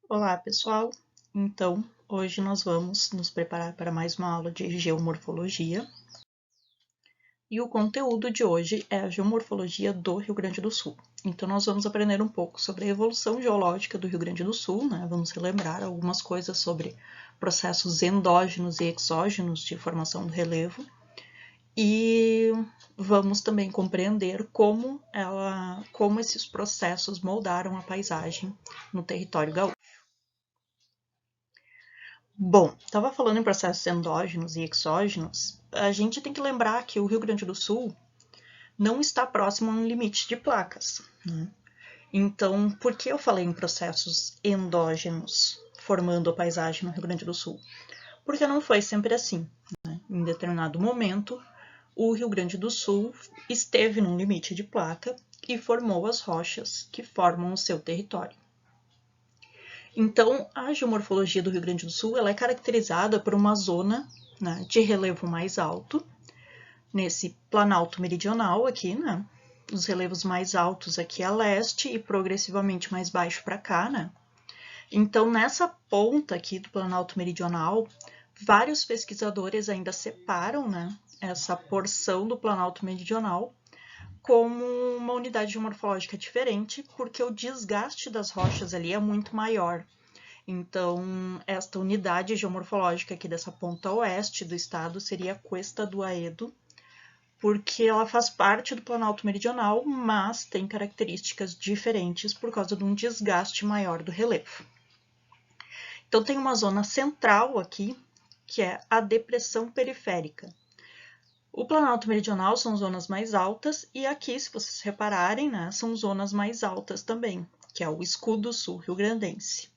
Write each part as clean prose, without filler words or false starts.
Olá, pessoal! Então, hoje nós vamos nos preparar para mais uma aula de geomorfologia. E o conteúdo de hoje é a geomorfologia do Rio Grande do Sul. Então, nós vamos aprender um pouco sobre a evolução geológica do Rio Grande do Sul, né? Vamos relembrar algumas coisas sobre processos endógenos e exógenos de formação do relevo. E vamos também compreender como esses processos moldaram a paisagem no território gaúcho. Bom, estava falando em processos endógenos e exógenos, a gente tem que lembrar que o Rio Grande do Sul não está próximo a um limite de placas, né? Então, por que eu falei em processos endógenos formando a paisagem no Rio Grande do Sul? Porque não foi sempre assim, né? Em determinado momento, o Rio Grande do Sul esteve num limite de placa e formou as rochas que formam o seu território. Então, a geomorfologia do Rio Grande do Sul ela é caracterizada por uma zona, né, de relevo mais alto, nesse planalto meridional aqui, né, os relevos mais altos aqui a leste e progressivamente mais baixo para cá, né. Então, nessa ponta aqui do planalto meridional, vários pesquisadores ainda separam, né, essa porção do planalto meridional como uma unidade geomorfológica diferente, porque o desgaste das rochas ali é muito maior. Então, esta unidade geomorfológica aqui dessa ponta oeste do estado seria a Cuesta do Aedo, porque ela faz parte do Planalto Meridional, mas tem características diferentes por causa de um desgaste maior do relevo. Então, tem uma zona central aqui, que é a depressão periférica. O Planalto Meridional são zonas mais altas, e aqui, se vocês repararem, né, são zonas mais altas também, que é o Escudo Sul Rio-Grandense.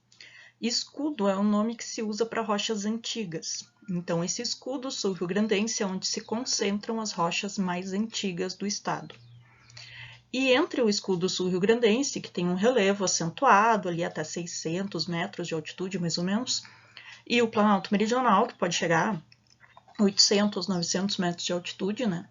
Escudo é um nome que se usa para rochas antigas. Então, esse escudo sul-rio-grandense é onde se concentram as rochas mais antigas do estado. E entre o escudo sul-rio-grandense, que tem um relevo acentuado, ali até 600 metros de altitude, mais ou menos, e o Planalto Meridional, que pode chegar a 800, 900 metros de altitude, né?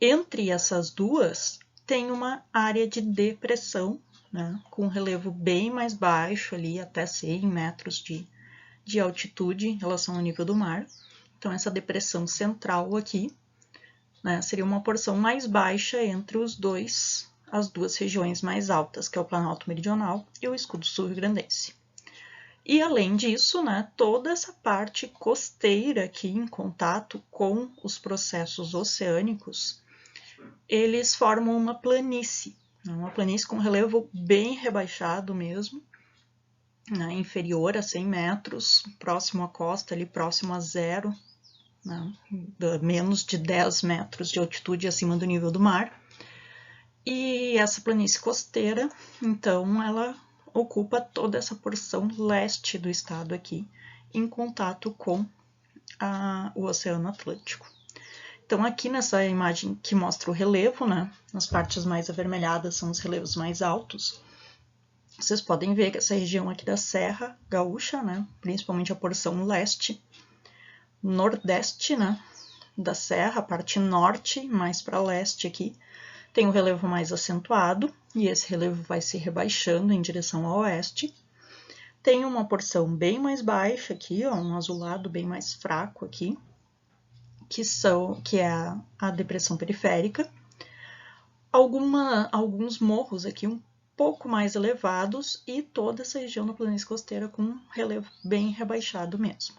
Entre essas duas, tem uma área de depressão, né, com um relevo bem mais baixo, ali até 100 metros de altitude em relação ao nível do mar. Então, essa depressão central aqui, né, seria uma porção mais baixa entre as duas regiões mais altas, que é o Planalto Meridional e o Escudo Sul-Rio-Grandense. E, além disso, né, toda essa parte costeira aqui em contato com os processos oceânicos, eles formam uma planície com relevo bem rebaixado mesmo, né, inferior a 100 metros, próximo à costa, ali próximo a zero, né, menos de 10 metros de altitude acima do nível do mar. E essa planície costeira, então, ela ocupa toda essa porção leste do estado aqui, em contato com o Oceano Atlântico. Então, aqui nessa imagem que mostra o relevo, né, nas partes mais avermelhadas são os relevos mais altos. Vocês podem ver que essa região aqui da Serra Gaúcha, né, principalmente a porção leste, nordeste, né, da Serra, a parte norte, mais para leste aqui, tem um relevo mais acentuado, e esse relevo vai se rebaixando em direção ao oeste. Tem uma porção bem mais baixa aqui, ó, um azulado bem mais fraco aqui, que é a depressão periférica. Alguns morros aqui um pouco mais elevados e toda essa região da planície costeira com um relevo bem rebaixado mesmo.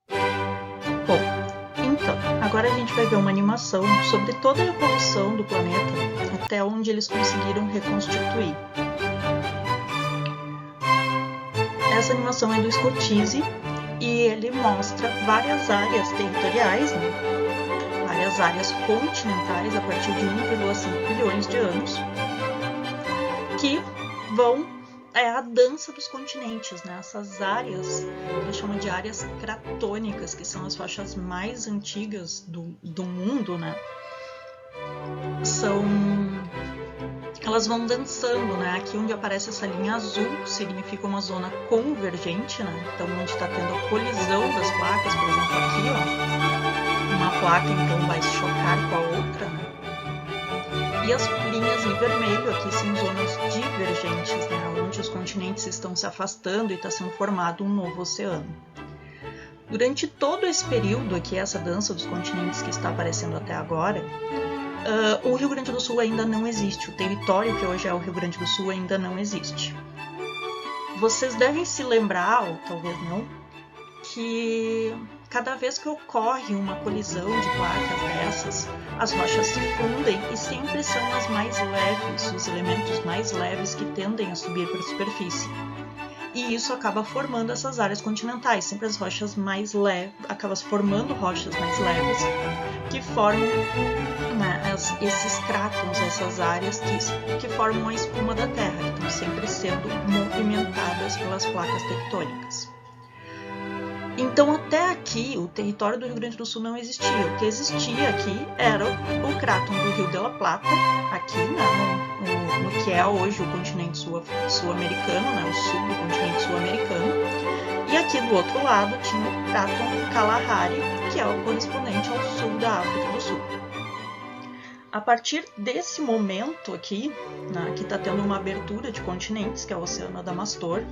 Bom, então, agora a gente vai ver uma animação sobre toda a evolução do planeta até onde eles conseguiram reconstituir. Essa animação é do Scotise e ele mostra várias áreas territoriais, né? Várias áreas continentais a partir de 1,5 bilhões de anos, que vão a dança dos continentes, né? Essas áreas, ele chama de áreas cratônicas, que são as rochas mais antigas do mundo, né? Elas vão dançando, né? Aqui onde aparece essa linha azul significa uma zona convergente, né? Então, onde está tendo a colisão das placas, por exemplo, aqui, ó. Uma placa, então, vai se chocar com a outra, né? E as linhas em vermelho aqui são zonas divergentes, né, onde os continentes estão se afastando e está sendo formado um novo oceano. Durante todo esse período aqui, essa dança dos continentes que está aparecendo até agora, o Rio Grande do Sul ainda não existe, o território que hoje é o Rio Grande do Sul ainda não existe. Vocês devem se lembrar, ou talvez não, que cada vez que ocorre uma colisão de placas dessas, as rochas se fundem e sempre são as mais leves, os elementos mais leves que tendem a subir para a superfície. E isso acaba formando essas áreas continentais, sempre as rochas mais leves, acaba formando rochas mais leves, que formam, né, esses cratons, essas áreas que formam a espuma da Terra, que estão sempre sendo movimentadas pelas placas tectônicas. Então, até aqui, o território do Rio Grande do Sul não existia. O que existia aqui era o cráton do Rio de la Plata, aqui, né, no que é hoje o continente sul-americano, né, o sul do continente sul-americano. E aqui do outro lado tinha o cráton Kalahari, que é o correspondente ao sul da África do Sul. A partir desse momento aqui, né, aqui está tendo uma abertura de continentes, que é o Oceano Adamastor.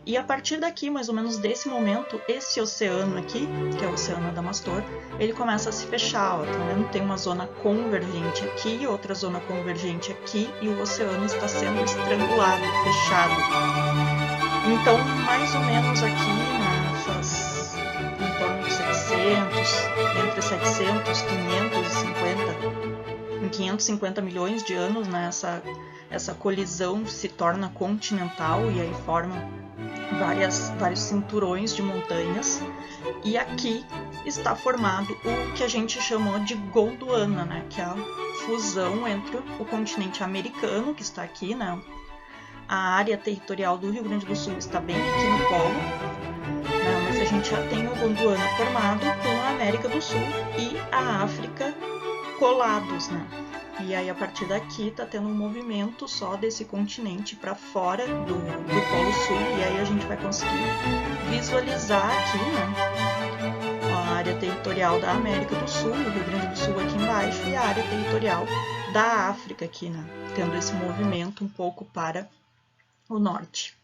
E a partir daqui, mais ou menos desse momento, esse oceano aqui, que é o Oceano Adamastor, ele começa a se fechar, ó, tá vendo? Tem uma zona convergente aqui, outra zona convergente aqui, e o oceano está sendo estrangulado, fechado. Então, mais ou menos aqui, nessas, em torno de 700, entre 700 e 550, em 550 milhões de anos, né, essa colisão se torna continental e aí forma vários cinturões de montanhas, e aqui está formado o que a gente chamou de Gondwana, né, que é a fusão entre o continente americano, que está aqui, né, a área territorial do Rio Grande do Sul está bem aqui no polo, né, mas a gente já tem o Gondwana formado com a América do Sul e a África colados, né. E aí, a partir daqui, está tendo um movimento só desse continente para fora do Polo Sul. E aí a gente vai conseguir visualizar aqui, né, a área territorial da América do Sul, o Rio Grande do Sul aqui embaixo, e a área territorial da África aqui, né, tendo esse movimento um pouco para o norte.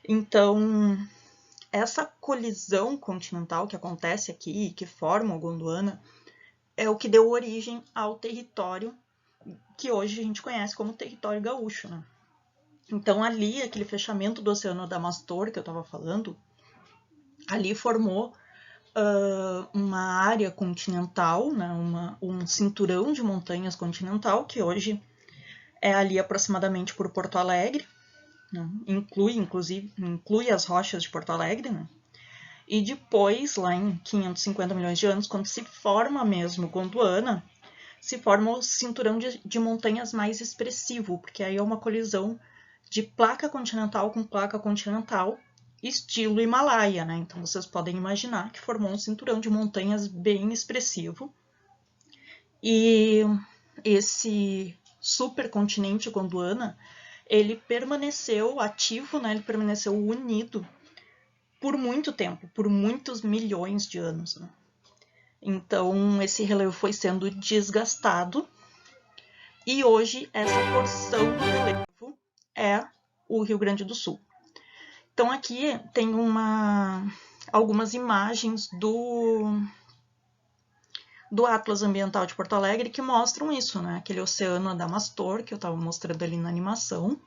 Então, essa colisão continental que acontece aqui, que forma o Gondwana, é o que deu origem ao território que hoje a gente conhece como território gaúcho, né? Então, ali, aquele fechamento do Oceano Adamastor que eu estava falando, ali formou uma área continental, né? Um cinturão de montanhas continental, que hoje é ali aproximadamente por Porto Alegre, né? Inclui as rochas de Porto Alegre, né? E depois, lá em 550 milhões de anos, quando se forma mesmo Gondwana, se forma o cinturão de montanhas mais expressivo, porque aí é uma colisão de placa continental com placa continental, estilo Himalaia, né? Então vocês podem imaginar que formou um cinturão de montanhas bem expressivo. E esse supercontinente Gondwana, ele permaneceu ativo, né? Ele permaneceu unido por muito tempo, por muitos milhões de anos, né? Então, esse relevo foi sendo desgastado e hoje essa porção do relevo é o Rio Grande do Sul. Então, aqui tem algumas imagens do Atlas Ambiental de Porto Alegre que mostram isso, né? Aquele Oceano Adamastor que eu estava mostrando ali na animação.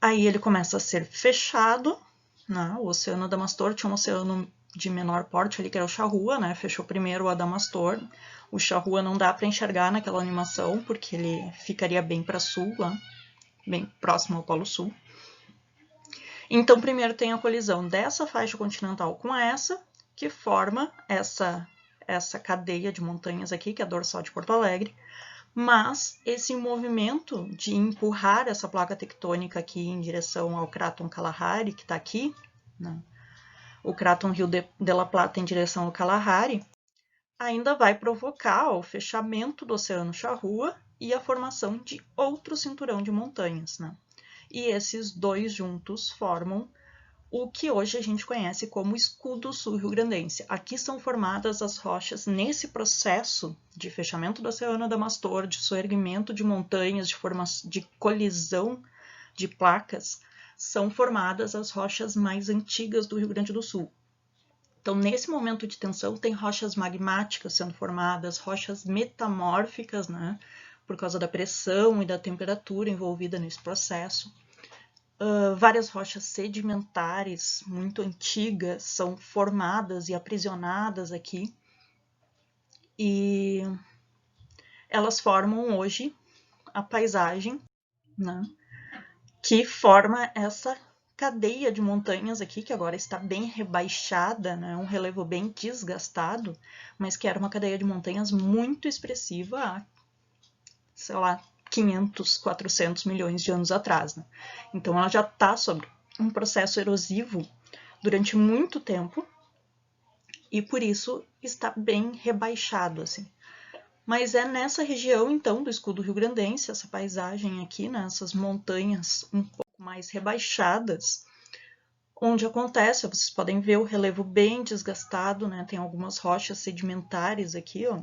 Aí ele começa a ser fechado, né? O Oceano Adamastor tinha um oceano de menor porte ali, que era o Charrua, né? Fechou primeiro o Adamastor. O Charrua não dá para enxergar naquela animação, porque ele ficaria bem para sul, lá, bem próximo ao Polo Sul. Então, primeiro tem a colisão dessa faixa continental com essa, que forma essa cadeia de montanhas aqui, que é a dorsal de Porto Alegre. Mas esse movimento de empurrar essa placa tectônica aqui em direção ao cráton Kalahari, que está aqui, né? O cráton Rio de la Plata em direção ao Kalahari, ainda vai provocar o fechamento do Oceano Charrua e a formação de outro cinturão de montanhas, né? E esses dois juntos formam o que hoje a gente conhece como escudo sul-rio-grandense. Aqui são formadas as rochas nesse processo de fechamento da Serrana da Mastor, de soerguimento de montanhas, de colisão de placas, são formadas as rochas mais antigas do Rio Grande do Sul. Então, nesse momento de tensão, tem rochas magmáticas sendo formadas, rochas metamórficas, né, por causa da pressão e da temperatura envolvida nesse processo. Várias rochas sedimentares muito antigas são formadas e aprisionadas aqui. E elas formam hoje a paisagem, né, que forma essa cadeia de montanhas aqui, que agora está bem rebaixada, né, um relevo bem desgastado, mas que era uma cadeia de montanhas muito expressiva há, sei lá, 500, 400 milhões de anos atrás. Né? Então ela já está sob um processo erosivo durante muito tempo e por isso está bem rebaixado, assim. Mas é nessa região, então, do escudo rio-grandense, essa paisagem aqui, né, essas montanhas um pouco mais rebaixadas, onde acontece, vocês podem ver o relevo bem desgastado, né, tem algumas rochas sedimentares aqui, ó,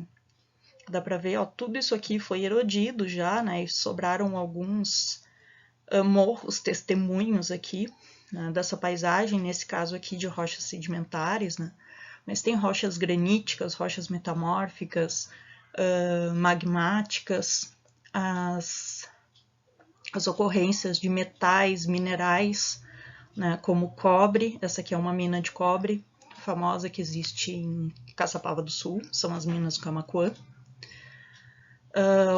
dá para ver, ó, tudo isso aqui foi erodido já, né, e sobraram alguns morros testemunhos aqui, né, dessa paisagem, nesse caso aqui de rochas sedimentares, né, mas tem rochas graníticas, rochas metamórficas, magmáticas, as ocorrências de metais, minerais, né, como cobre. Essa aqui é uma mina de cobre famosa que existe em Caçapava do Sul, são as minas do Camaquã.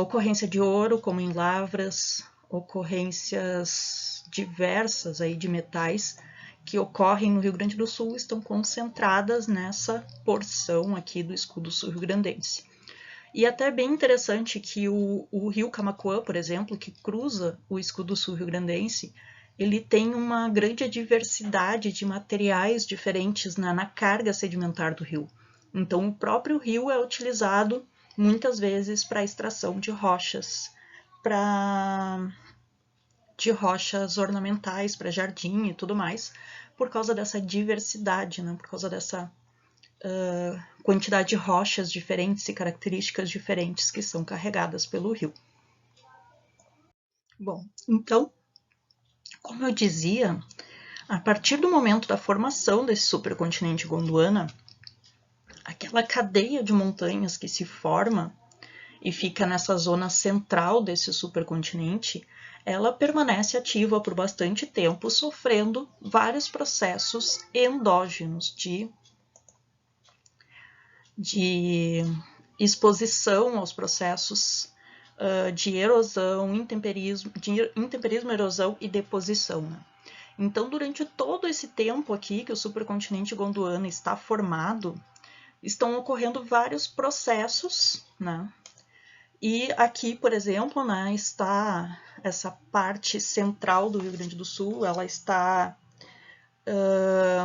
Ocorrência de ouro, como em Lavras, ocorrências diversas aí de metais que ocorrem no Rio Grande do Sul estão concentradas nessa porção aqui do escudo sul-rio-grandense. E até bem interessante que o rio Camaquã, por exemplo, que cruza o escudo sul-rio-grandense, ele tem uma grande diversidade de materiais diferentes na carga sedimentar do rio. Então, o próprio rio é utilizado muitas vezes para a extração de rochas, de rochas ornamentais, para jardim e tudo mais, por causa dessa diversidade, né? Por causa dessa quantidade de rochas diferentes e características diferentes que são carregadas pelo rio. Bom, então, como eu dizia, a partir do momento da formação desse supercontinente Gondwana, aquela cadeia de montanhas que se forma e fica nessa zona central desse supercontinente, ela permanece ativa por bastante tempo, sofrendo vários processos endógenos de exposição aos processos de erosão, intemperismo, erosão e deposição. Né? Então, durante todo esse tempo aqui que o supercontinente Gondwana está formado, estão ocorrendo vários processos, né? E aqui, por exemplo, né, está essa parte central do Rio Grande do Sul, ela está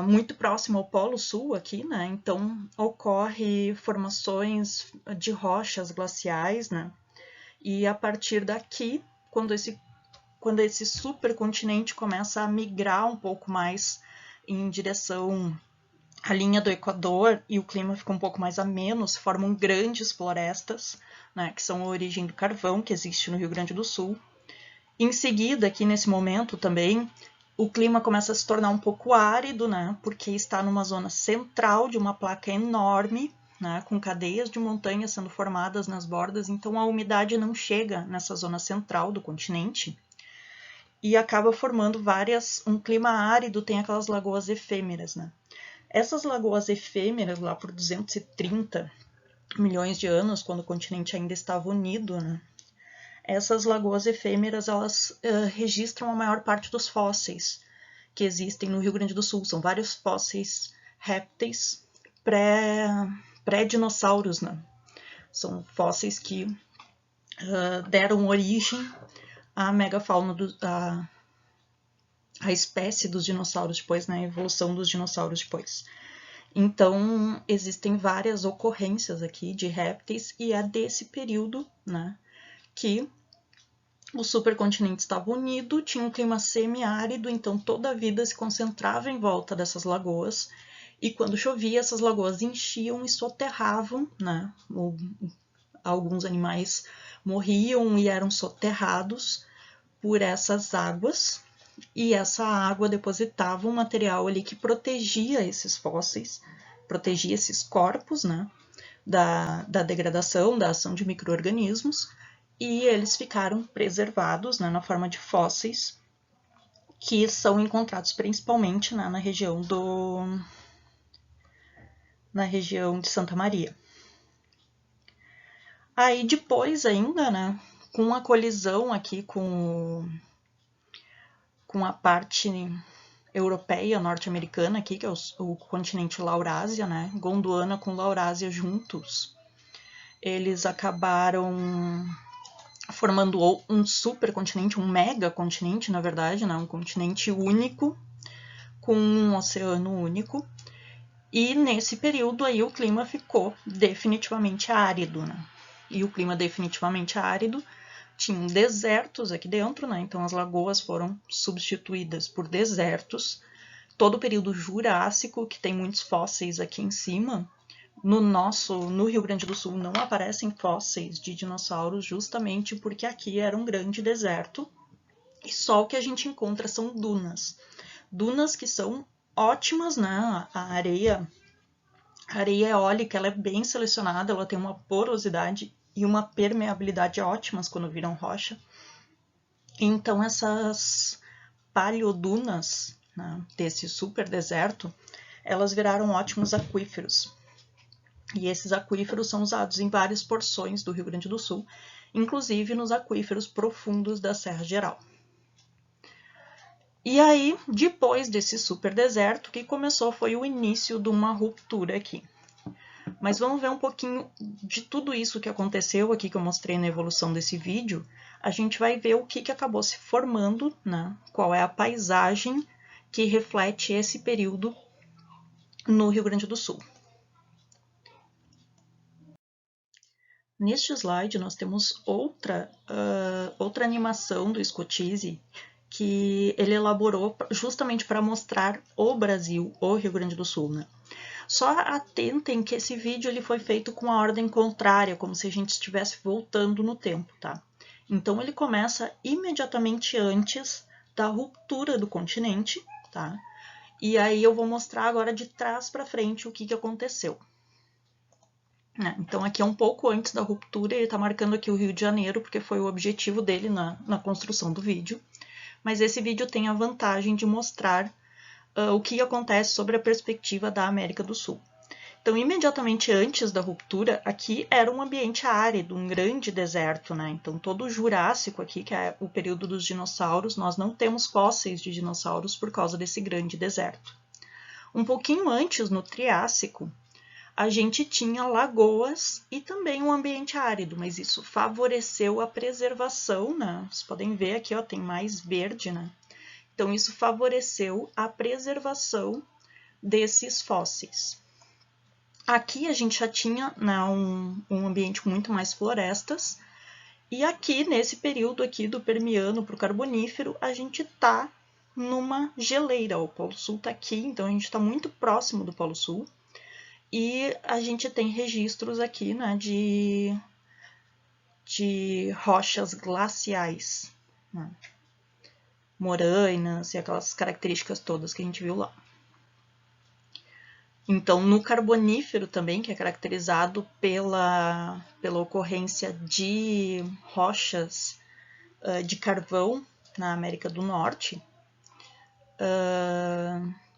muito próximo ao Polo Sul aqui, né? Então ocorre formações de rochas glaciais, né? E a partir daqui, quando esse supercontinente começa a migrar um pouco mais em direção à linha do Equador e o clima fica um pouco mais ameno, se formam grandes florestas, né? Que são a origem do carvão que existe no Rio Grande do Sul. Em seguida, aqui nesse momento também, o clima começa a se tornar um pouco árido, né, porque está numa zona central de uma placa enorme, né, com cadeias de montanhas sendo formadas nas bordas, então a umidade não chega nessa zona central do continente e acaba formando um clima árido, tem aquelas lagoas efêmeras. Né. Essas lagoas efêmeras, lá por 230 milhões de anos, quando o continente ainda estava unido, né, essas lagoas efêmeras, elas registram a maior parte dos fósseis que existem no Rio Grande do Sul. São vários fósseis répteis pré-dinossauros, né? São fósseis que deram origem à megafauna, à espécie dos dinossauros depois, né? A evolução dos dinossauros depois. Então, existem várias ocorrências aqui de répteis e é desse período, né, que o supercontinente estava unido, tinha um clima semiárido, então toda a vida se concentrava em volta dessas lagoas, e quando chovia, essas lagoas enchiam e soterravam, né? Alguns animais morriam e eram soterrados por essas águas, e essa água depositava um material ali que protegia esses fósseis, protegia esses corpos, né? Da degradação, da ação de micro-organismos, e eles ficaram preservados, né, na forma de fósseis, que são encontrados principalmente, né, na região de Santa Maria. Aí depois ainda, né, com a colisão aqui com a parte europeia, norte-americana aqui, que é o continente Laurásia, né, Gondwana com Laurásia juntos, eles acabaram formando um supercontinente, um megacontinente, na verdade, né? Um continente único, com um oceano único. E nesse período aí o clima ficou definitivamente árido, né? E o clima definitivamente árido tinha desertos aqui dentro, né? Então as lagoas foram substituídas por desertos. Todo o período Jurássico, que tem muitos fósseis aqui em cima, no Rio Grande do Sul não aparecem fósseis de dinossauros justamente porque aqui era um grande deserto e só o que a gente encontra são dunas. Dunas que são ótimas, né? A areia eólica, ela é bem selecionada, ela tem uma porosidade e uma permeabilidade ótimas quando viram rocha. Então essas paleodunas, né, desse super deserto, elas viraram ótimos aquíferos. E esses aquíferos são usados em várias porções do Rio Grande do Sul, inclusive nos aquíferos profundos da Serra Geral. E aí, depois desse super deserto, o que começou foi o início de uma ruptura aqui. Mas vamos ver um pouquinho de tudo isso que aconteceu aqui, que eu mostrei na evolução desse vídeo. A gente vai ver o que acabou se formando, né? Qual é a paisagem que reflete esse período no Rio Grande do Sul. Neste slide, nós temos outra animação do Scotese que ele elaborou justamente para mostrar o Brasil, o Rio Grande do Sul, né? Só atentem que esse vídeo ele foi feito com a ordem contrária, como se a gente estivesse voltando no tempo, tá? Então, ele começa imediatamente antes da ruptura do continente, tá? E aí eu vou mostrar agora de trás para frente o que aconteceu. Então, aqui é um pouco antes da ruptura, ele está marcando aqui o Rio de Janeiro, porque foi o objetivo dele na construção do vídeo. Mas esse vídeo tem a vantagem de mostrar o que acontece sobre a perspectiva da América do Sul. Então, imediatamente antes da ruptura, aqui era um ambiente árido, um grande deserto, né? Então, todo o Jurássico aqui, que é o período dos dinossauros, nós não temos fósseis de dinossauros por causa desse grande deserto. Um pouquinho antes, no Triássico, a gente tinha lagoas e também um ambiente árido, mas isso favoreceu a preservação, né? Vocês podem ver aqui, ó, tem mais verde, né? Então, isso favoreceu a preservação desses fósseis. Aqui a gente já tinha, né, um ambiente com muito mais florestas, e aqui, nesse período aqui do Permiano para o Carbonífero, a gente está numa geleira. O Polo Sul está aqui, então a gente está muito próximo do Polo Sul. E a gente tem registros aqui, né, de rochas glaciais, né, morainas e aquelas características todas que a gente viu lá. Então, no Carbonífero também, que é caracterizado pela ocorrência de rochas de carvão na América do Norte,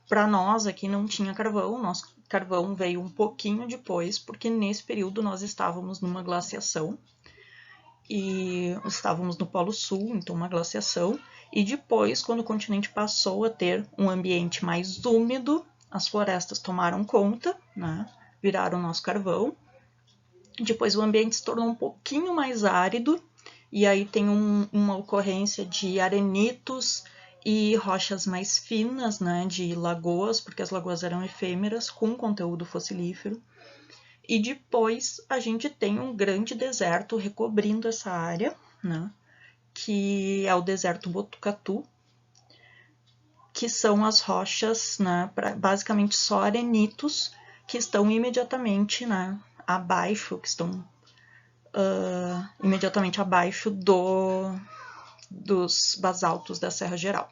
para nós aqui não tinha carvão, nosso carvão veio um pouquinho depois, porque nesse período nós estávamos numa glaciação, e estávamos no Polo Sul, então uma glaciação, e depois, quando o continente passou a ter um ambiente mais úmido, as florestas tomaram conta, né, viraram nosso carvão, depois o ambiente se tornou um pouquinho mais árido, e aí tem uma ocorrência de arenitos e rochas mais finas, né, de lagoas, porque as lagoas eram efêmeras, com conteúdo fossilífero. E depois a gente tem um grande deserto recobrindo essa área, né, que é o deserto Botucatu, que são as rochas, né, basicamente só arenitos, que estão imediatamente, né, abaixo, que estão imediatamente abaixo dos basaltos da Serra Geral.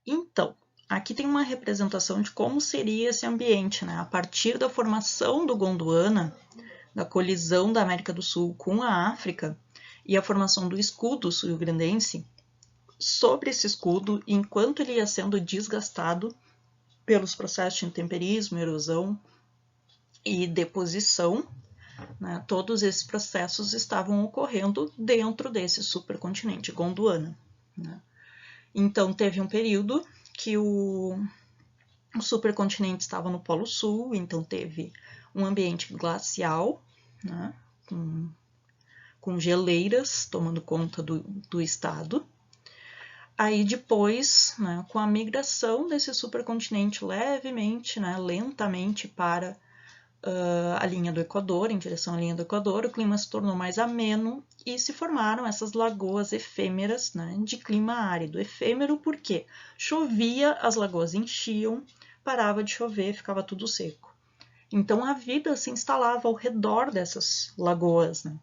Então, aqui tem uma representação de como seria esse ambiente, né? A partir da formação do Gondwana, da colisão da América do Sul com a África e a formação do escudo sul-grandense, sobre esse escudo, enquanto ele ia sendo desgastado pelos processos de intemperismo, erosão e deposição, né, todos esses processos estavam ocorrendo dentro desse supercontinente Gondwana. Né? Então, teve um período que o supercontinente estava no Polo Sul, então teve um ambiente glacial, né, com geleiras tomando conta do estado. Aí depois, né, com a migração desse supercontinente levemente, né, lentamente para a linha do Equador, em direção à linha do Equador, o clima se tornou mais ameno e se formaram essas lagoas efêmeras, né, de clima árido. Efêmero porque chovia, as lagoas enchiam, parava de chover, ficava tudo seco. Então a vida se instalava ao redor dessas lagoas, né?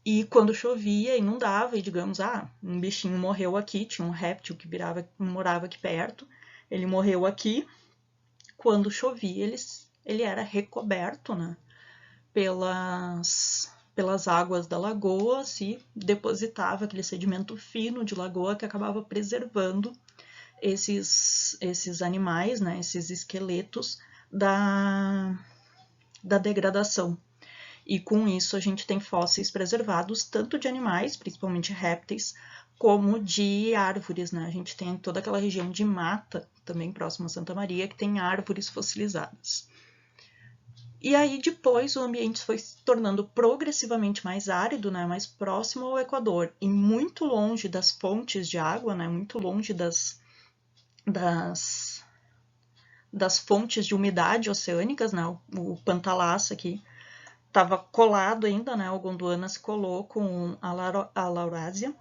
E quando chovia, inundava, e digamos, um bichinho morreu aqui, tinha um réptil que morava aqui perto, ele morreu aqui, quando chovia, ele era recoberto, né, pelas águas da lagoa, se depositava aquele sedimento fino de lagoa que acabava preservando esses animais, né, esses esqueletos da degradação. E com isso a gente tem fósseis preservados, tanto de animais, principalmente répteis, como de árvores, né? A gente tem toda aquela região de mata, também próximo a Santa Maria, que tem árvores fossilizadas. E aí depois o ambiente foi se tornando progressivamente mais árido, né? Mais próximo ao Equador e muito longe das fontes de água, né? Muito longe das fontes de umidade oceânicas, né? O Pantalácio aqui estava colado ainda, né? O Gondwana se colou com a Laurásia,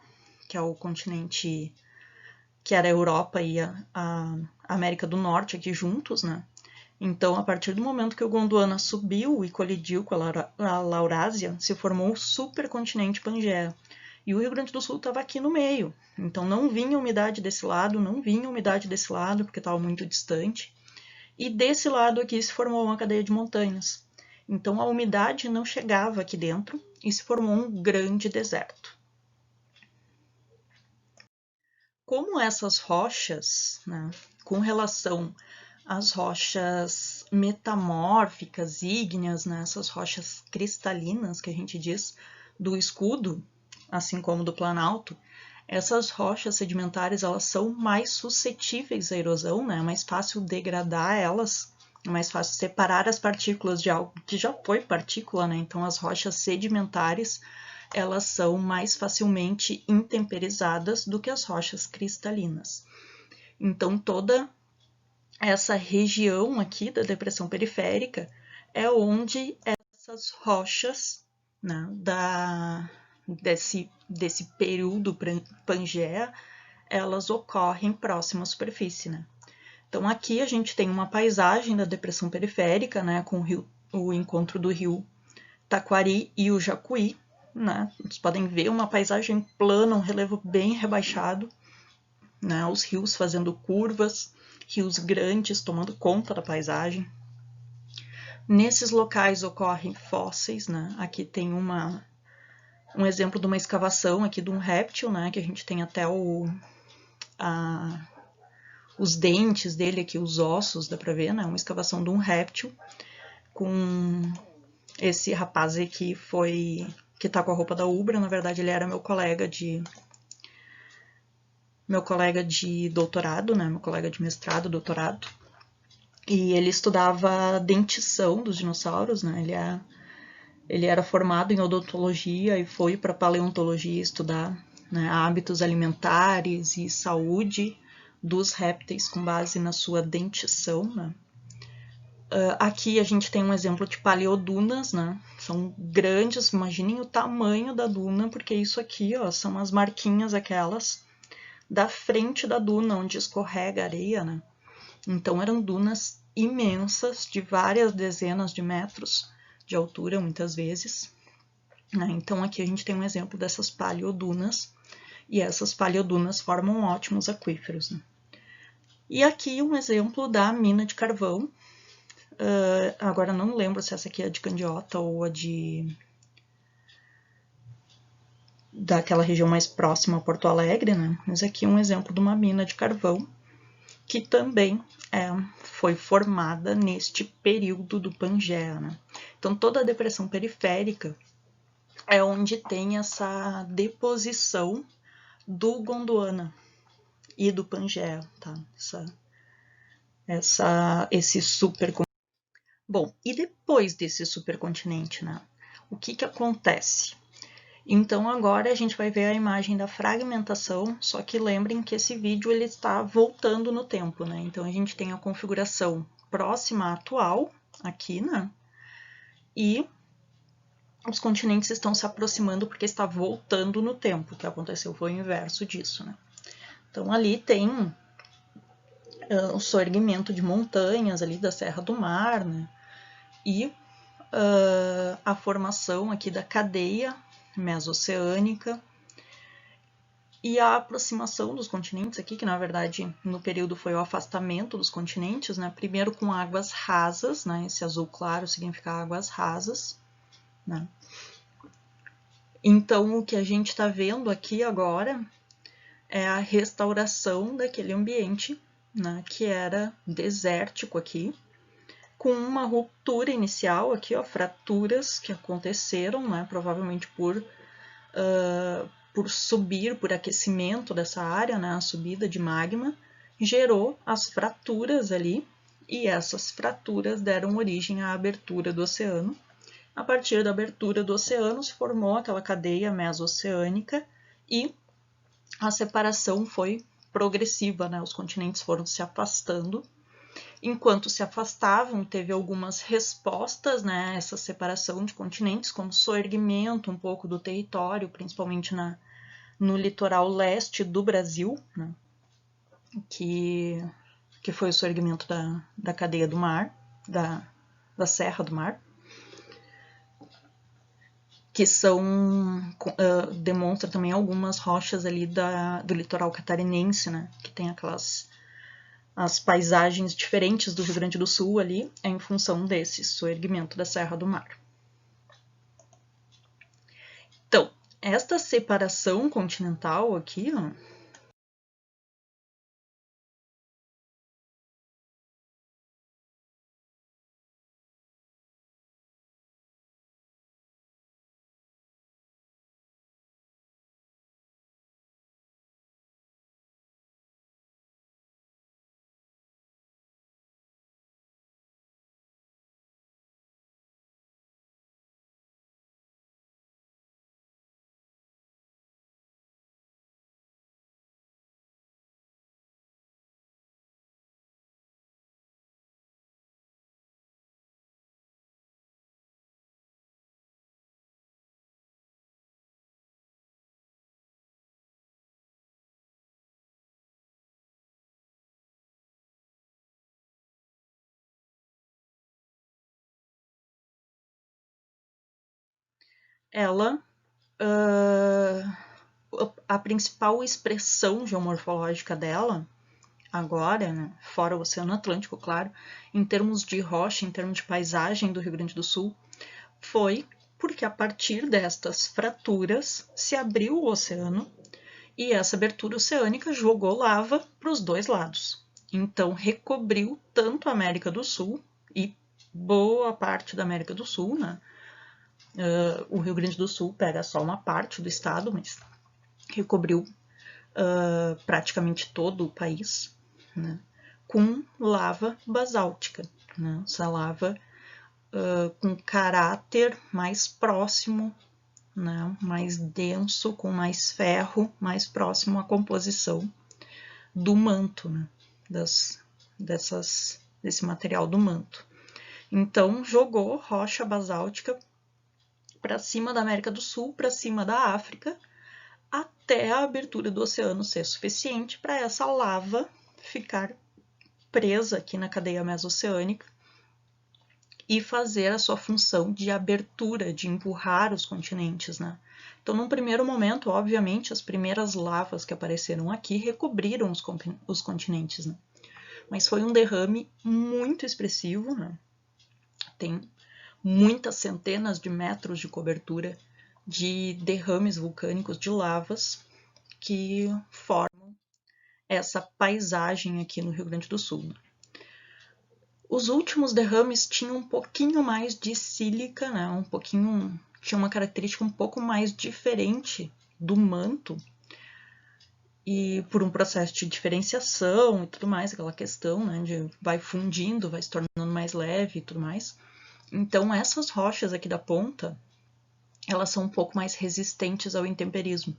que é o continente que era a Europa e a América do Norte aqui juntos, né? Então, a partir do momento que o Gondwana subiu e colidiu com a Laurásia, se formou o supercontinente Pangeia. E o Rio Grande do Sul estava aqui no meio. Então, não vinha umidade desse lado, não vinha umidade desse lado, porque estava muito distante. E desse lado aqui se formou uma cadeia de montanhas. Então a umidade não chegava aqui dentro e se formou um grande deserto. Como essas rochas, né, com relação às rochas metamórficas, ígneas, né, essas rochas cristalinas que a gente diz do escudo, assim como do Planalto, essas rochas sedimentares elas são mais suscetíveis à erosão, né, é mais fácil degradar elas, é mais fácil separar as partículas de algo que já foi partícula, né? Então as rochas sedimentares elas são mais facilmente intemperizadas do que as rochas cristalinas. Então toda essa região aqui da depressão periférica é onde essas rochas, né, desse período Pangeia, elas ocorrem próximo à superfície, né? Então aqui a gente tem uma paisagem da depressão periférica, né, com o encontro do rio Taquari e o Jacuí, né? Vocês podem ver uma paisagem plana, um relevo bem rebaixado, né? Os rios fazendo curvas, rios grandes tomando conta da paisagem. Nesses locais ocorrem fósseis, né? Aqui tem um exemplo de uma escavação aqui de um réptil, né? Que a gente tem até os dentes dele aqui, os ossos, dá pra ver, né? Uma escavação de um réptil com esse rapaz aqui que tá com a roupa da Ubra. Na verdade, ele era meu colega de doutorado, né? Meu colega de mestrado, doutorado. E ele estudava dentição dos dinossauros, né? Ele era formado em odontologia e foi para paleontologia estudar, né, hábitos alimentares e saúde dos répteis com base na sua dentição, né? Aqui a gente tem um exemplo de paleodunas, né? São grandes, imaginem o tamanho da duna, porque isso aqui, ó, são as marquinhas aquelas da frente da duna, onde escorrega a areia, né? Então eram dunas imensas, de várias dezenas de metros de altura, muitas vezes, né? Então aqui a gente tem um exemplo dessas paleodunas, e essas paleodunas formam ótimos aquíferos, né? E aqui um exemplo da mina de carvão. Agora não lembro se essa aqui é de Candiota ou a daquela região mais próxima a Porto Alegre, né? Mas aqui um exemplo de uma mina de carvão que também foi formada neste período do Pangeia, né? Então toda a depressão periférica é onde tem essa deposição do Gondwana e do Pangeia, tá? Esse supercontinente. Bom, e depois desse supercontinente, né? O que acontece? Então agora a gente vai ver a imagem da fragmentação, só que lembrem que esse vídeo ele está voltando no tempo, né? Então a gente tem a configuração próxima à atual, aqui, né? E os continentes estão se aproximando porque está voltando no tempo. O que aconteceu foi o inverso disso, né? Então ali tem o soerguimento de montanhas ali da Serra do Mar, né? E a formação aqui da cadeia mesoceânica e a aproximação dos continentes aqui, que na verdade no período foi o afastamento dos continentes, né? Primeiro com águas rasas, né? Esse azul claro significa águas rasas, né? Então o que a gente está vendo aqui agora é a restauração daquele ambiente, né? Que era desértico aqui, com uma ruptura inicial aqui, ó, fraturas que aconteceram, né? Provavelmente por subir, por aquecimento dessa área, né, a subida de magma, gerou as fraturas ali, e essas fraturas deram origem à abertura do oceano. A partir da abertura do oceano se formou aquela cadeia mesoceânica e a separação foi progressiva, né? Os continentes foram se afastando. Enquanto se afastavam, teve algumas respostas, né, a essa separação de continentes, como soerguimento um pouco do território, principalmente no litoral leste do Brasil, né, que foi o soerguimento da cadeia do mar, da Serra do Mar, que demonstra também algumas rochas ali do litoral catarinense, né, que tem as paisagens diferentes do Rio Grande do Sul ali, é em função desse soerguimento da Serra do Mar. Então, esta separação continental aqui, ó, ela, a principal expressão geomorfológica dela, agora, né, fora o Oceano Atlântico, claro, em termos de rocha, em termos de paisagem do Rio Grande do Sul, foi porque a partir destas fraturas se abriu o oceano e essa abertura oceânica jogou lava para os dois lados. Então, recobriu tanto a América do Sul e boa parte da América do Sul, né? O Rio Grande do Sul pega só uma parte do estado, mas recobriu praticamente todo o país, né? Com lava basáltica, né? Essa lava com caráter mais próximo, né? Mais denso, com mais ferro, mais próximo à composição do manto, né? Desse material do manto. Então, jogou rocha basáltica para cima da América do Sul, para cima da África, até a abertura do oceano ser suficiente para essa lava ficar presa aqui na cadeia mesoceânica e fazer a sua função de abertura, de empurrar os continentes, né? Então, num primeiro momento, obviamente, as primeiras lavas que apareceram aqui recobriram os continentes, né? Mas foi um derrame muito expressivo, né? Tem muitas centenas de metros de cobertura de derrames vulcânicos de lavas que formam essa paisagem aqui no Rio Grande do Sul. Os últimos derrames tinham um pouquinho mais de sílica, né? Tinha uma característica um pouco mais diferente do manto, e por um processo de diferenciação e tudo mais, aquela questão, né, de vai fundindo, vai se tornando mais leve e tudo mais. Então, essas rochas aqui da ponta, elas são um pouco mais resistentes ao intemperismo.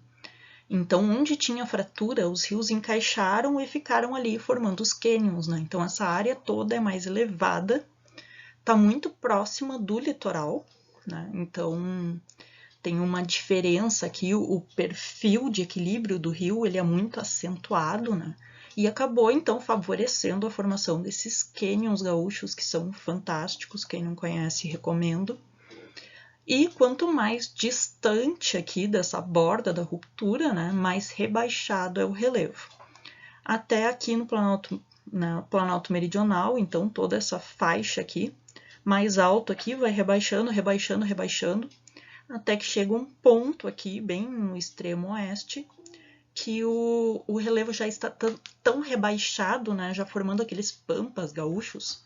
Então, onde tinha fratura, os rios encaixaram e ficaram ali formando os cânions, né? Então, essa área toda é mais elevada, está muito próxima do litoral, né? Então, tem uma diferença aqui, o perfil de equilíbrio do rio, ele é muito acentuado, né? E acabou, então, favorecendo a formação desses cânions gaúchos, que são fantásticos. Quem não conhece, recomendo. E quanto mais distante aqui dessa borda da ruptura, né, mais rebaixado é o relevo. Até aqui no Planalto Meridional, então toda essa faixa aqui, mais alto aqui, vai rebaixando, rebaixando, rebaixando, até que chega um ponto aqui, bem no extremo oeste, que o relevo já está tão rebaixado, né, já formando aqueles pampas gaúchos,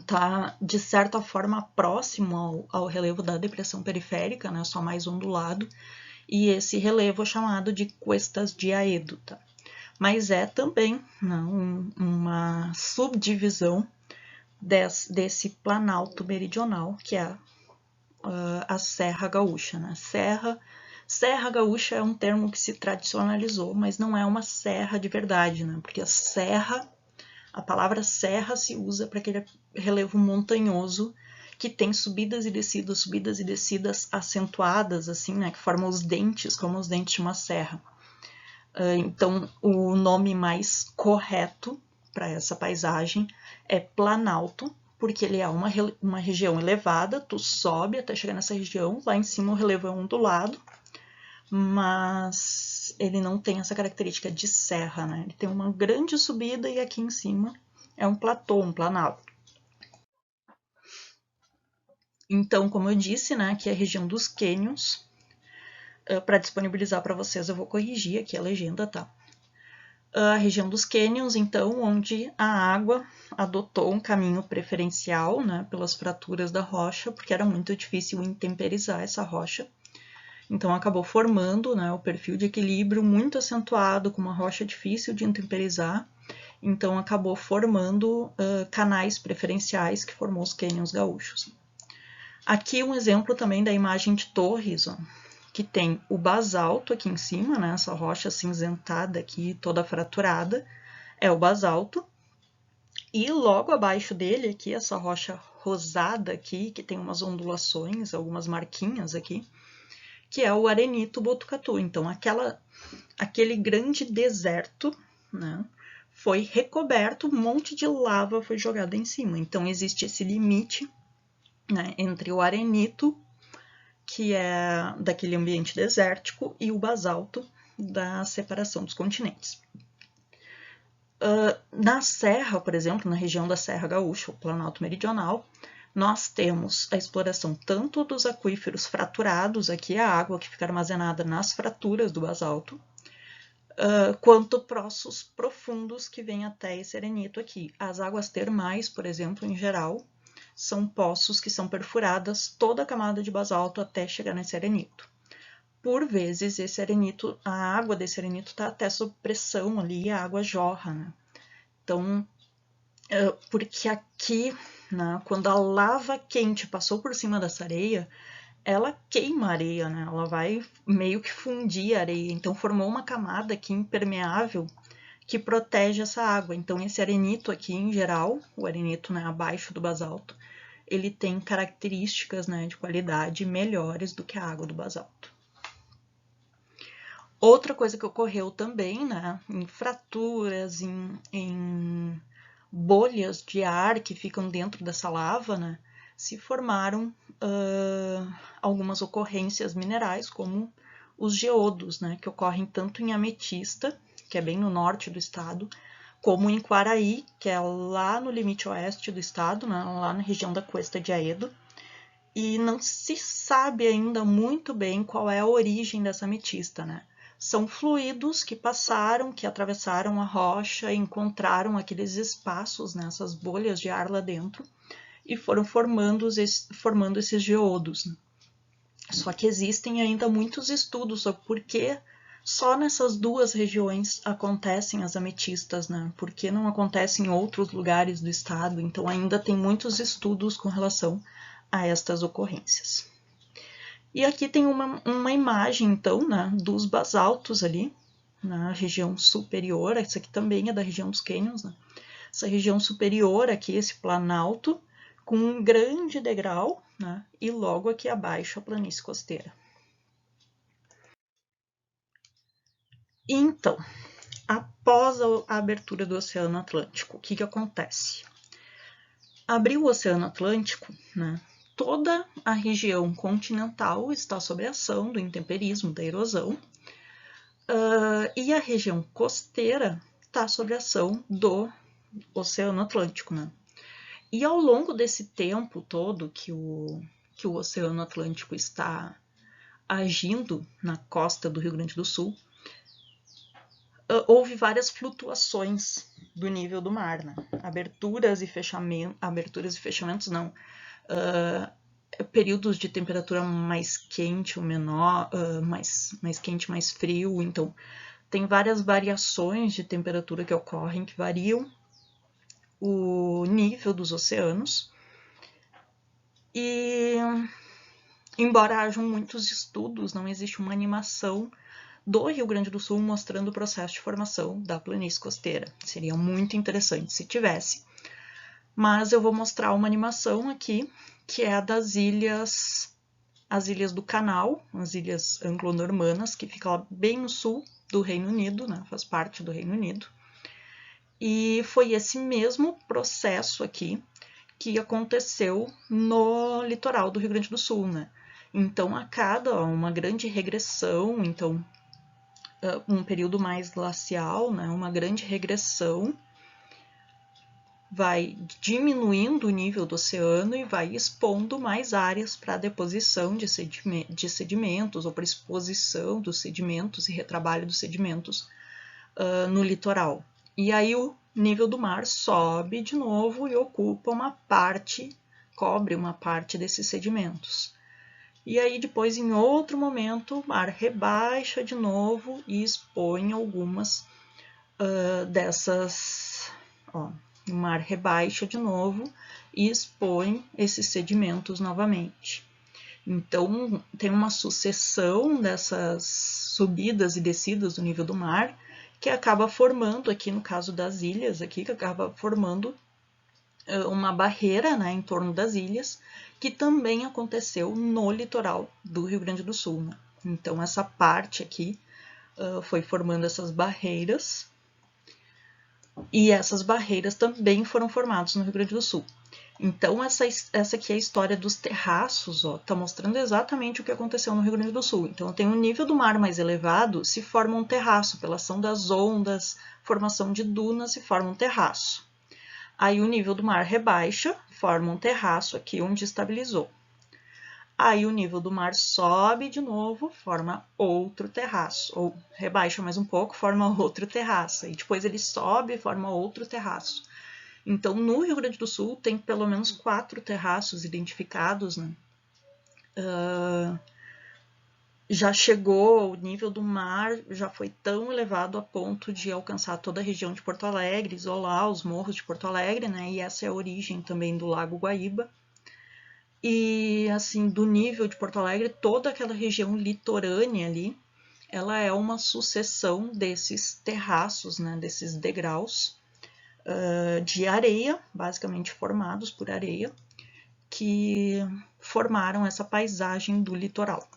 tá de certa forma próximo ao relevo da depressão periférica, né, só mais ondulado, e esse relevo é chamado de Cuestas de Aedo, tá? Mas é também, né, uma subdivisão desse planalto meridional, que é a Serra Gaúcha, né? Serra Gaúcha é um termo que se tradicionalizou, mas não é uma serra de verdade, né? Porque a palavra serra se usa para aquele relevo montanhoso que tem subidas e descidas acentuadas, assim, né, que formam os dentes, como os dentes de uma serra. Então, o nome mais correto para essa paisagem é planalto, porque ele é uma região elevada, tu sobe até chegar nessa região, lá em cima o relevo é ondulado, mas ele não tem essa característica de serra, né? Ele tem uma grande subida e aqui em cima é um platô, um planalto. Então, como eu disse, né, aqui é a região dos cânions. Para disponibilizar para vocês, eu vou corrigir aqui a legenda, tá? A região dos cânions, então, onde a água adotou um caminho preferencial, né, pelas fraturas da rocha, porque era muito difícil intemperizar essa rocha. Então, acabou formando, né, o perfil de equilíbrio muito acentuado, com uma rocha difícil de intemperizar. Então, acabou formando canais preferenciais que formou os cânions gaúchos. Aqui um exemplo também da imagem de Torres, ó, que tem o basalto aqui em cima, né, essa rocha cinzentada aqui, toda fraturada, é o basalto. E logo abaixo dele, aqui, essa rocha rosada aqui, que tem umas ondulações, algumas marquinhas aqui, que é o arenito Botucatu. Então, aquele grande deserto, né, foi recoberto, um monte de lava foi jogada em cima. Então, existe esse limite, né, entre o arenito que é daquele ambiente desértico, e o basalto da separação dos continentes. Na Serra, por exemplo, na região da Serra Gaúcha, o Planalto Meridional, nós temos a exploração tanto dos aquíferos fraturados, aqui a água que fica armazenada nas fraturas do basalto, quanto poços profundos que vêm até esse arenito aqui. As águas termais, por exemplo, em geral, são poços que são perfuradas toda a camada de basalto até chegar nesse arenito. Por vezes, esse arenito, a água desse arenito está até sob pressão ali, a água jorra, né? Então, porque aqui, né, quando a lava quente passou por cima dessa areia, ela queima a areia, né? Ela vai meio que fundir a areia. Então, formou uma camada aqui impermeável que protege essa água. Então, esse arenito aqui, em geral, o arenito, né, abaixo do basalto, ele tem características, né, de qualidade melhores do que a água do basalto. Outra coisa que ocorreu também, né, em fraturas, em bolhas de ar que ficam dentro dessa lava, né, se formaram algumas ocorrências minerais, como os geodos, né, que ocorrem tanto em Ametista, que é bem no norte do estado, como em Quaraí, que é lá no limite oeste do estado, né, lá na região da Cuesta de Aedo, e não se sabe ainda muito bem qual é a origem dessa ametista, né? São fluidos que passaram, que atravessaram a rocha, encontraram aqueles espaços, né, essas bolhas de ar lá dentro, e foram formando esses geodos. Né? Só que existem ainda muitos estudos sobre por que só nessas duas regiões acontecem as ametistas, né? Por que não acontecem em outros lugares do estado? Então ainda tem muitos estudos com relação a estas ocorrências. E aqui tem uma imagem, então, né, dos basaltos ali, na região superior. Essa aqui também é da região dos cânions, né? Essa região superior aqui, esse planalto, com um grande degrau, né? E logo aqui abaixo a planície costeira. Então, após a abertura do Oceano Atlântico, o que acontece? Abriu o Oceano Atlântico, né? Toda a região continental está sob a ação do intemperismo, da erosão, e a região costeira está sob a ação do Oceano Atlântico, né? E ao longo desse tempo todo que o Oceano Atlântico está agindo na costa do Rio Grande do Sul, houve várias flutuações do nível do mar, né? Aberturas e fechamentos não. Períodos de temperatura mais quente ou menor, mais quente, mais frio. Então, tem várias variações de temperatura que ocorrem, que variam o nível dos oceanos. E, embora hajam muitos estudos, não existe uma animação do Rio Grande do Sul mostrando o processo de formação da planície costeira. Seria muito interessante se tivesse. Mas eu vou mostrar uma animação aqui, que é a das ilhas, as ilhas do Canal, as ilhas anglo-normanas, que ficam bem no sul do Reino Unido, né? Faz parte do Reino Unido. E foi esse mesmo processo aqui que aconteceu no litoral do Rio Grande do Sul, né? Então, a cada uma grande regressão, então, um período mais glacial, né? Uma grande regressão, vai diminuindo o nível do oceano e vai expondo mais áreas para deposição de sedimentos ou para exposição dos sedimentos e retrabalho dos sedimentos no litoral. E aí o nível do mar sobe de novo e ocupa uma parte, cobre uma parte desses sedimentos. E aí depois, em outro momento, o mar rebaixa de novo e expõe algumas dessas... Ó, o mar rebaixa de novo e expõe esses sedimentos novamente. Então, tem uma sucessão dessas subidas e descidas do nível do mar que acaba formando, aqui no caso das ilhas, aqui, que acaba formando uma barreira, né, em torno das ilhas, que também aconteceu no litoral do Rio Grande do Sul. Né? Então, essa parte aqui foi formando essas barreiras, e essas barreiras também foram formadas no Rio Grande do Sul. Então, essa aqui é a história dos terraços, ó, tá mostrando exatamente o que aconteceu no Rio Grande do Sul. Então, tem um nível do mar mais elevado, se forma um terraço, pela ação das ondas, formação de dunas, se forma um terraço. Aí, o nível do mar rebaixa, forma um terraço aqui onde estabilizou. Aí, o nível do mar sobe de novo, forma outro terraço, ou rebaixa mais um pouco, forma outro terraço. E depois ele sobe e forma outro terraço. Então, no Rio Grande do Sul, tem pelo menos 4 terraços identificados, né? Já chegou, o nível do mar já foi tão elevado a ponto de alcançar toda a região de Porto Alegre, isolar os morros de Porto Alegre, né? E essa é a origem também do Lago Guaíba. E, assim, do nível de Porto Alegre, toda aquela região litorânea ali, ela é uma sucessão desses terraços, né? Desses degraus, de areia, basicamente formados por areia, que formaram essa paisagem do litoral.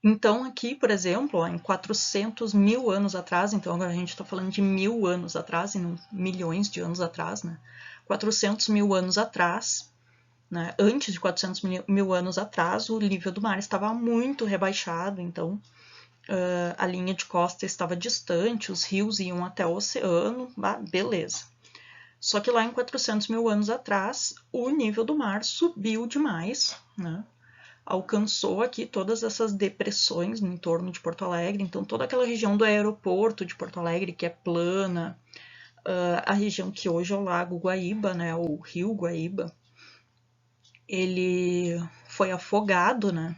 Então, aqui, por exemplo, em 400 mil anos atrás, então agora a gente está falando de 1000 anos atrás, e não milhões de anos atrás, né? 400 mil anos atrás, né? Antes de 400 mil anos atrás, o nível do mar estava muito rebaixado, então a linha de costa estava distante, os rios iam até o oceano, beleza. Só que lá em 400 mil anos atrás, o nível do mar subiu demais, né? Alcançou aqui todas essas depressões no entorno de Porto Alegre, então toda aquela região do aeroporto de Porto Alegre, que é plana, a região que hoje é o Lago Guaíba, né, o Rio Guaíba, ele foi afogado, né?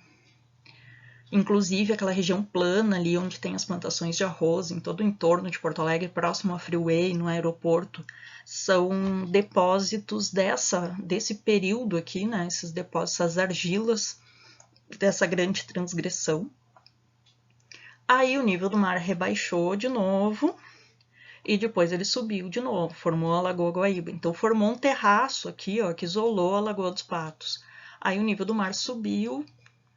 Inclusive aquela região plana ali onde tem as plantações de arroz, em todo o entorno de Porto Alegre, próximo à Freeway, no aeroporto, são depósitos desse período aqui, né? Esses depósitos, essas argilas, dessa grande transgressão. Aí o nível do mar rebaixou de novo e depois ele subiu de novo, formou a Lagoa Guaíba. Então formou um terraço aqui, ó, que isolou a Lagoa dos Patos. Aí o nível do mar subiu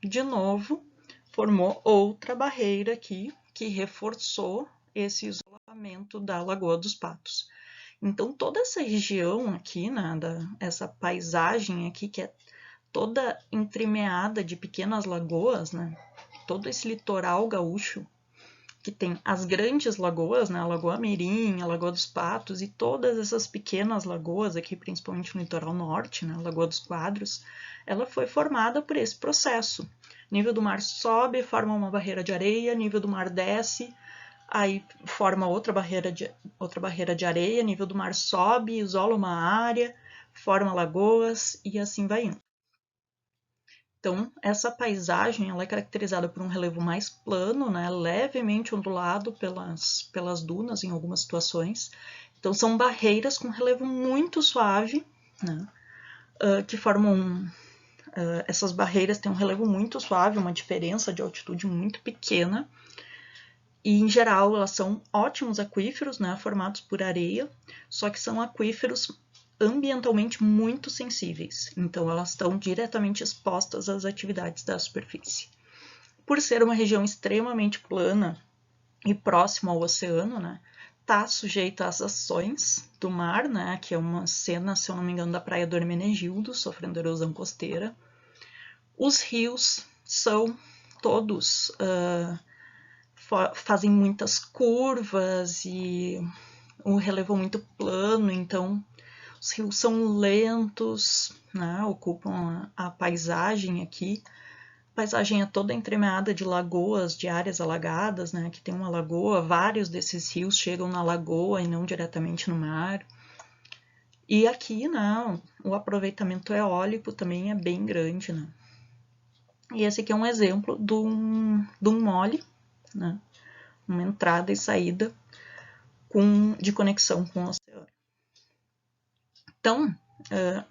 de novo, formou outra barreira aqui que reforçou esse isolamento da Lagoa dos Patos. Então toda essa região aqui, né, essa paisagem aqui que é toda entremeada de pequenas lagoas, né? Todo esse litoral gaúcho que tem as grandes lagoas, né, a Lagoa Mirim, a Lagoa dos Patos e todas essas pequenas lagoas aqui, principalmente no litoral norte, né, a Lagoa dos Quadros, ela foi formada por esse processo. Nível do mar sobe, forma uma barreira de areia, nível do mar desce, aí forma outra barreira de areia, nível do mar sobe, isola uma área, forma lagoas e assim vai indo. Então, essa paisagem ela é caracterizada por um relevo mais plano, né, levemente ondulado pelas dunas em algumas situações. Então, são barreiras com relevo muito suave, né, que formam... essas barreiras têm um relevo muito suave, uma diferença de altitude muito pequena. E, em geral, elas são ótimos aquíferos, né, formados por areia, só que são aquíferos ambientalmente muito sensíveis, então elas estão diretamente expostas às atividades da superfície. Por ser uma região extremamente plana e próxima ao oceano, né, está sujeita às ações do mar, né, que é uma cena, se eu não me engano, da praia do Hermenegildo, sofrendo erosão costeira. Os rios são todos... fazem muitas curvas e um relevo muito plano, então os rios são lentos, né, ocupam a paisagem aqui. A paisagem é toda entremeada de lagoas, de áreas alagadas, né, que tem uma lagoa, vários desses rios chegam na lagoa e não diretamente no mar. E aqui, né, o aproveitamento eólico também é bem grande, né. E esse aqui é um exemplo de um mole, né, uma entrada e saída de conexão com o oceano. Então,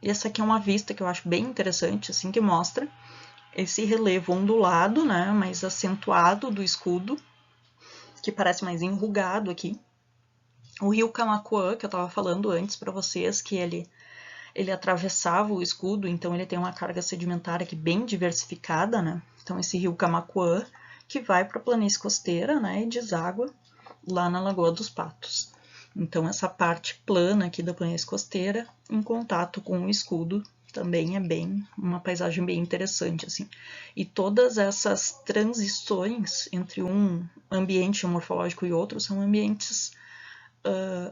essa aqui é uma vista que eu acho bem interessante, assim, que mostra esse relevo ondulado, né, mais acentuado do escudo, que parece mais enrugado aqui. O rio Camaquã, que eu estava falando antes para vocês, que ele atravessava o escudo, então ele tem uma carga sedimentar aqui bem diversificada, né. Então esse rio Camaquã, que vai para a planície costeira, né, e deságua lá na Lagoa dos Patos. Então, essa parte plana aqui da planície costeira, em contato com o escudo, também é uma paisagem bem interessante, assim. E todas essas transições entre um ambiente morfológico e outro são ambientes,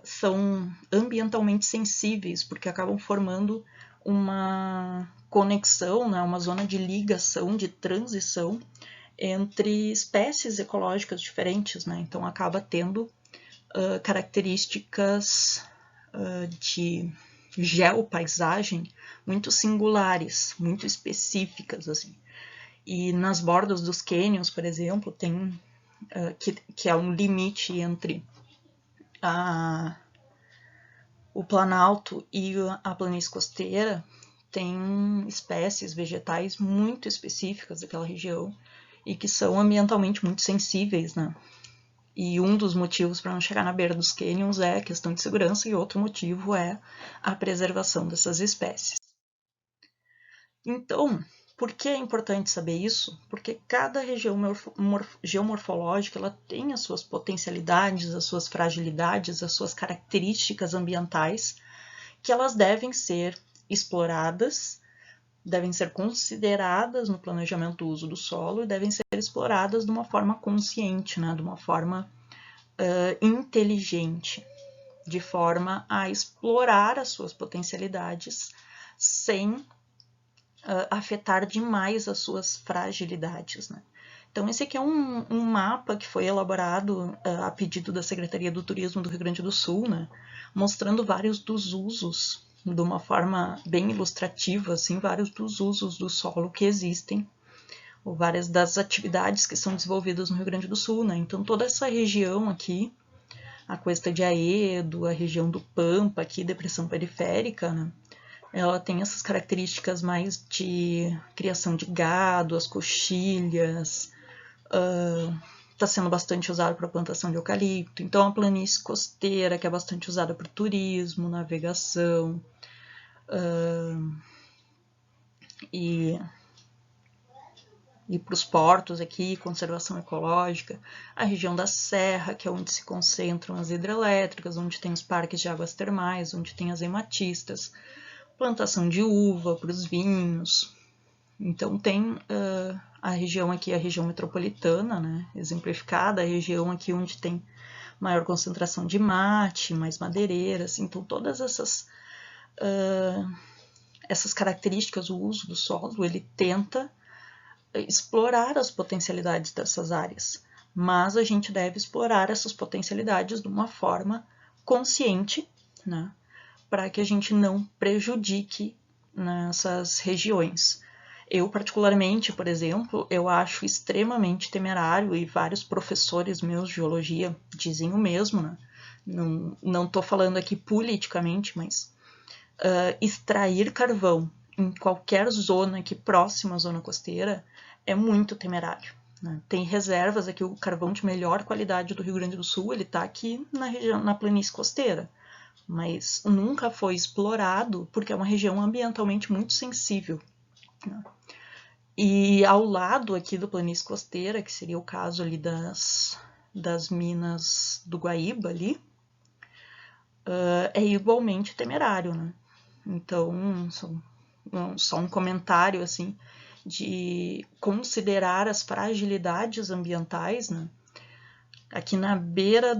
são ambientalmente sensíveis, porque acabam formando uma conexão, né, uma zona de ligação, de transição entre espécies ecológicas diferentes, né? Então acaba tendo características de geopaisagem muito singulares, muito específicas, assim. E nas bordas dos cânions, por exemplo, tem que é um limite entre o planalto e a planície costeira, tem espécies vegetais muito específicas daquela região e que são ambientalmente muito sensíveis, né? E um dos motivos para não chegar na beira dos cânions é a questão de segurança e outro motivo é a preservação dessas espécies. Então, por que é importante saber isso? Porque cada região geomorfológica ela tem as suas potencialidades, as suas fragilidades, as suas características ambientais que elas devem ser exploradas, devem ser consideradas no planejamento do uso do solo e devem ser exploradas de uma forma consciente, né? De uma forma inteligente, de forma a explorar as suas potencialidades sem afetar demais as suas fragilidades, né? Então, esse aqui é um mapa que foi elaborado a pedido da Secretaria do Turismo do Rio Grande do Sul, né? Mostrando vários dos usos, de uma forma bem ilustrativa, assim, vários dos usos do solo que existem, ou várias das atividades que são desenvolvidas no Rio Grande do Sul, né? Então, toda essa região aqui, a Cuesta de Aedo, a região do Pampa, aqui, depressão periférica, né? Ela tem essas características mais de criação de gado, as coxilhas, está sendo bastante usado para plantação de eucalipto. Então, a planície costeira, que é bastante usada para turismo, navegação, e para os portos aqui, conservação ecológica. A região da Serra, que é onde se concentram as hidrelétricas, onde tem os parques de águas termais, onde tem as hematistas, plantação de uva para os vinhos. Então, tem A região aqui é a região metropolitana, né? Exemplificada, a região aqui onde tem maior concentração de mate, mais madeireiras, então todas essas características, o uso do solo, ele tenta explorar as potencialidades dessas áreas, mas a gente deve explorar essas potencialidades de uma forma consciente, né, para que a gente não prejudique nessas regiões. Eu, particularmente, por exemplo, eu acho extremamente temerário, e vários professores meus de geologia dizem o mesmo, né? Não estou falando aqui politicamente, mas extrair carvão em qualquer zona aqui próxima à zona costeira é muito temerário, né? Tem reservas aqui, o carvão de melhor qualidade do Rio Grande do Sul, ele está aqui na região, na planície costeira, mas nunca foi explorado porque é uma região ambientalmente muito sensível, né? E ao lado aqui do planície costeira, que seria o caso ali das minas do Guaíba ali, é igualmente temerário, né? Então, só um comentário, assim, de considerar as fragilidades ambientais, né? Aqui na beira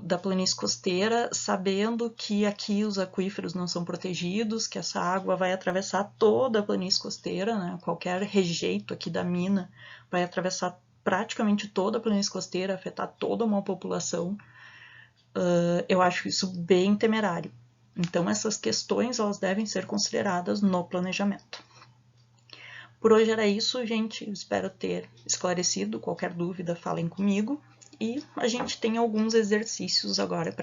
da planície costeira, sabendo que aqui os aquíferos não são protegidos, que essa água vai atravessar toda a planície costeira, né? Qualquer rejeito aqui da mina vai atravessar praticamente toda a planície costeira, afetar toda uma população. Eu acho isso bem temerário. Então, essas questões elas devem ser consideradas no planejamento. Por hoje era isso, gente. Espero ter esclarecido. Qualquer dúvida, falem comigo. E a gente tem alguns exercícios agora para